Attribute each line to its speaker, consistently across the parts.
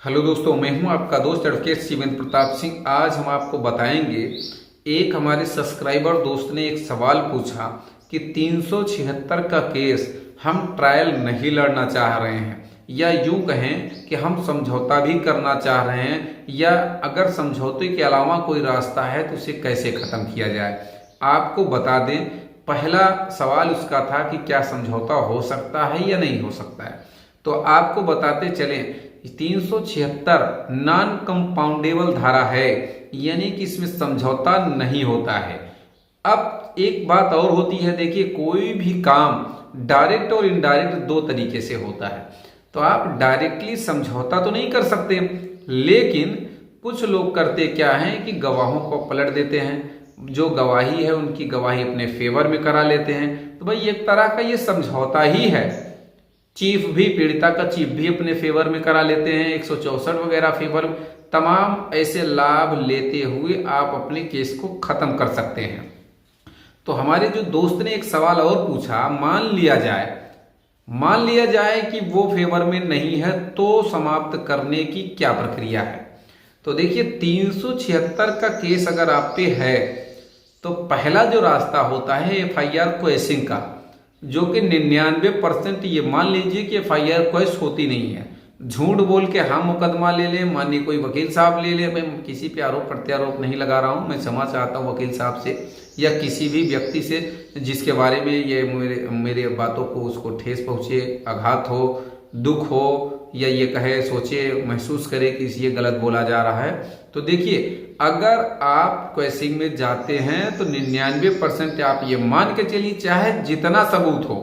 Speaker 1: Hello दोस्तों, मैं हूं आपका दोस्त एडवोकेट शिवेंद्र प्रताप सिंह। आज हम आपको बताएंगे, एक हमारे सब्सक्राइबर दोस्त ने एक सवाल पूछा कि 376 का केस हम ट्रायल नहीं लड़ना चाह रहे हैं, या यूं कहें कि हम समझौता भी करना चाह रहे हैं, या अगर समझौते के अलावा कोई रास्ता है तो उसे कैसे खत्म किया जाए। आपको बता दें, पहला सवाल उसका था कि क्या समझौता हो सकता है या नहीं हो सकता है। तो आपको बताते चलें, 376 नॉन कंपाउंडेबल धारा है, यानी कि इसमें समझौता नहीं होता है। अब एक बात और होती है, देखिए, कोई भी काम डायरेक्ट और इनडायरेक्ट दो तरीके से होता है। तो आप डायरेक्टली समझौता तो नहीं कर सकते, लेकिन कुछ लोग करते क्या हैं कि गवाहों को पलट देते हैं, जो गवाही है उनकी गवाही अपने फेवर में करा लेते हैं। तो भाई एक तरह का ये समझौता ही है। चीफ भी, पीड़िता का चीफ भी अपने फेवर में करा लेते हैं, 164 वगैरह फेवर, तमाम ऐसे लाभ लेते हुए आप अपने केस को खत्म कर सकते हैं। तो हमारे जो दोस्त ने एक सवाल और पूछा, मान लिया जाए कि वो फेवर में नहीं है, तो समाप्त करने की क्या प्रक्रिया है। तो देखिए, 376 का केस अगर आप पे है तो पहला जो रास्ता होता है FIR क्वेशिंग का, जो कि 99% ये मान लीजिए कि FIR क्वेश होती नहीं है। झूठ बोल के हम मुकदमा ले लें, मानिए कोई वकील साहब ले ले, मैं किसी पे आरोप प्रत्यारोप नहीं लगा रहा हूँ, मैं क्षमा चाहता हूँ वकील साहब से या किसी भी व्यक्ति से जिसके बारे में ये मेरे बातों को उसको ठेस पहुँचे, आघात हो, दुख हो, या ये कहे, सोचे, महसूस करे कि ये गलत बोला जा रहा है। तो देखिए, अगर आप क्वेशिंग में जाते हैं तो 99% आप ये मान के चलिए, चाहे जितना सबूत हो,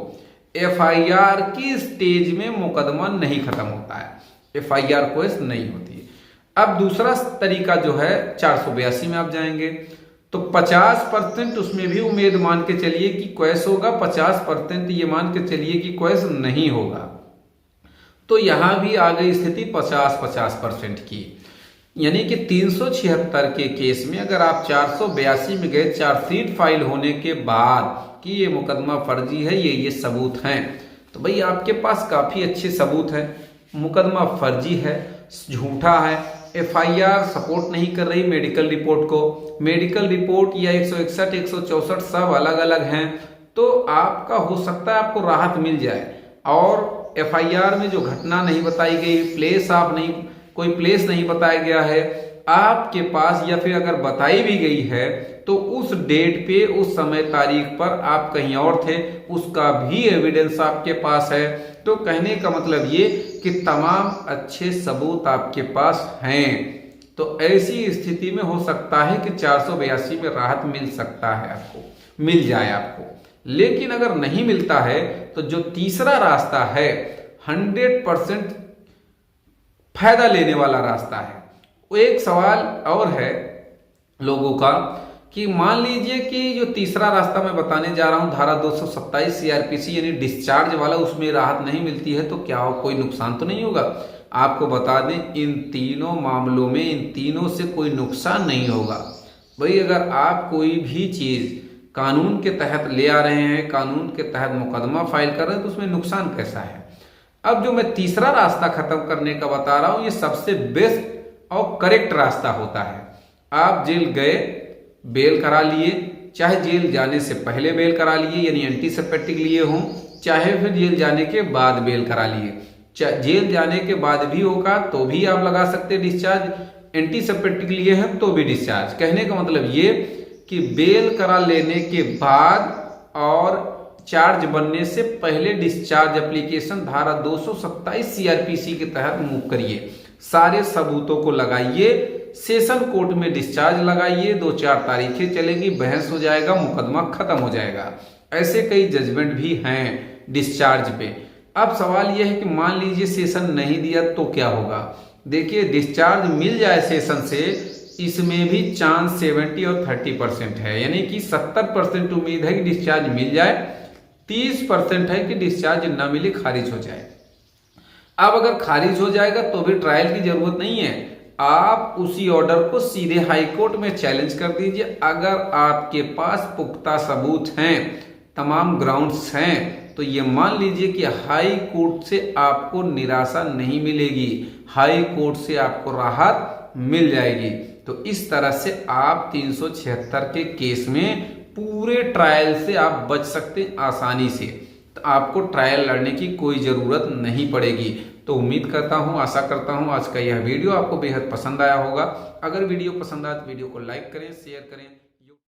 Speaker 1: FIR की स्टेज में मुकदमा नहीं खत्म होता है, FIR क्वेश नहीं होती है। अब दूसरा तरीका जो है 482 में आप जाएंगे तो 50% उसमें भी उम्मीद मान के चलिए कि क्वेश होगा, 50% ये मान के चलिए कि क्वेश नहीं होगा। तो यहां भी आ गई स्थिति 50-50% की, यानी कि 376 के केस में अगर आप 482 में गए, चार्जशीट फाइल होने के बाद कि ये मुकदमा फर्जी है, ये सबूत हैं, तो भाई आपके पास काफी अच्छे सबूत हैं, मुकदमा फर्जी है, झूठा है, FIR सपोर्ट नहीं कर रही मेडिकल रिपोर्ट को, मेडिकल रिपोर्ट या 161, 164 सब अलग अलग हैं, तो आपका हो सकता है आपको राहत मिल जाए। और FIR में जो घटना नहीं बताई गई, कोई प्लेस नहीं बताया गया है आपके पास, या फिर अगर बताई भी गई है तो उस डेट पे, उस समय तारीख पर आप कहीं और थे, उसका भी एविडेंस आपके पास है। तो कहने का मतलब ये कि तमाम अच्छे सबूत आपके पास हैं। तो ऐसी स्थिति में हो सकता है कि 482 में राहत मिल सकता है, आपको मिल जाए आपको। लेकिन अगर नहीं मिलता है तो जो तीसरा रास्ता है 100% फायदा लेने वाला रास्ता है। वो एक सवाल और है लोगों का कि मान लीजिए कि जो तीसरा रास्ता मैं बताने जा रहा हूं, धारा 227 CRPC यानी डिस्चार्ज वाला, उसमें राहत नहीं मिलती है, तो क्या कोई नुकसान तो नहीं होगा। आपको बता दें, इन तीनों मामलों में इन तीनों से कोई नुकसान नहीं होगा। भाई अगर आप कोई भी चीज कानून के तहत ले आ रहे हैं, कानून के तहत मुकदमा फाइल कर रहे हैं, तो उसमें नुकसान कैसा है। अब जो मैं तीसरा रास्ता खत्म करने का बता रहा हूं, ये सबसे बेस्ट और करेक्ट रास्ता होता है। आप जेल गए, बेल करा लिए, चाहे जेल जाने से पहले बेल करा लिए यानी एंटीसेप्टिक लिए हों, चाहे फिर जेल जाने के बाद बेल करा लिए, जेल जाने के बाद भी होगा तो भी आप लगा सकते डिस्चार्ज, एंटीसेप्टिक लिए हैं तो भी डिस्चार्ज। कहने का मतलब ये कि बेल करा लेने के बाद और चार्ज बनने से पहले डिस्चार्ज एप्लीकेशन धारा 227 CRPC के तहत मूव करिए, सारे सबूतों को लगाइए, सेशन कोर्ट में डिस्चार्ज लगाइए, 2-4 तारीखें चलेगी, बहस हो जाएगा, मुकदमा खत्म हो जाएगा। ऐसे कई जजमेंट भी हैं डिस्चार्ज पे। अब सवाल यह है कि मान लीजिए सेशन नहीं दिया तो क्या होगा। देखिए, डिस्चार्ज मिल जाए सेशन से, इसमें भी चांस 70 और 30% है, यानी कि 70% उम्मीद है कि डिस्चार्ज मिल जाए, 30% है कि डिस्चार्ज न मिले, खारिज हो जाए। अब अगर खारिज हो जाएगा तो भी ट्रायल की जरूरत नहीं है, आप उसी ऑर्डर को सीधे हाई कोर्ट में चैलेंज कर दीजिए। अगर आपके पास पुख्ता सबूत हैं, तमाम ग्राउंड्स हैं, तो ये मान लीजिए कि हाई कोर्ट से आपको निराशा नहीं मिलेगी। हाई कोर्ट से आपको राहत मिल जाएगी। तो इस तरह से आप 376 के केस में पूरे ट्रायल से आप बच सकते हैं आसानी से। तो आपको ट्रायल लड़ने की कोई ज़रूरत नहीं पड़ेगी। तो उम्मीद करता हूँ, आशा करता हूँ आज का यह वीडियो आपको बेहद पसंद आया होगा। अगर वीडियो पसंद आया तो वीडियो को लाइक करें, शेयर करें।